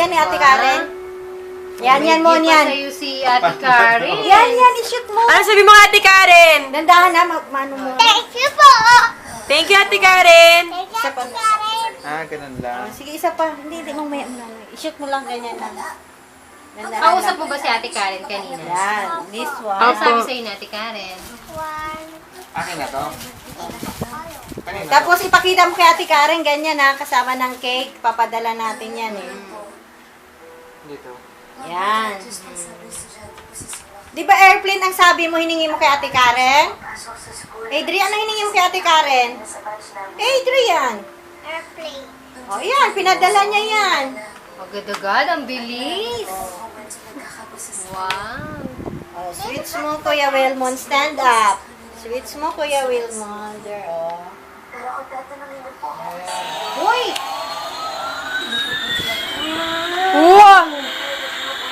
yan ni Ate Karen. Yan mo yan. Sa'yo si Ate Karen. Yan, i-shoot mo. Ano sabi mo, Ate Karen? Dandahan na, mano mo. Thank you po! Thank you, Ate Karen. Thank you, Isa pa. Ate Karen! Ganun lang. Sige, isa pa. Hindi, mamaya mo na. I-shoot mo lang ganyan lang. Dandahan Kausap lang. mo ba si Ate Karen kanina? Yan, this one. Ano sabi sa'yo ni Ate Karen? One. Akin na to. Kanina to. Tapos ipakita mo kay Ate Karen, ganyan ha, kasama ng cake. Papadala natin yan eh. Dito. Yan. Di ba airplane ang sabi mo hiningi mo kay Ate Karen? Adrian, ano hiningi mo kay Ate Karen? Adrian. Airplane. O yan, pinadala niya yan. Agad-agad, ang bilis. Wow. O, switch mo, Kuya Wilmon. Stand up. Switch mo, Kuya Wilmon. There, o. Uy! Wow!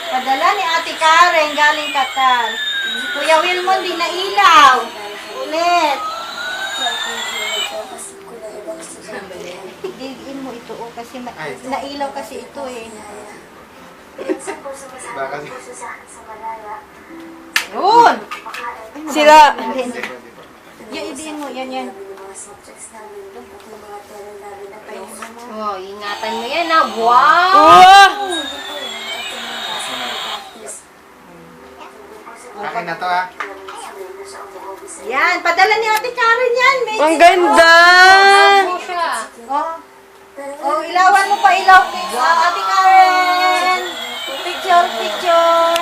Padala ni Ate Karen galing Qatar. Kuya Wilmon, di na ilaw. Ulit. Digin mo ito, oh, kasi nailaw kasi ito eh. Baka Yun! Sila. Hindi, hindi. Yan, idiin mo. Yan. Oh, ingatan mo yan ah. Wow! Wow! Akin na to ha. Yan, padala ni Ate Karen yan. Ang ganda! Ano siya? Oh, ilawan mo pa ilaw. Ate Karen! Picture.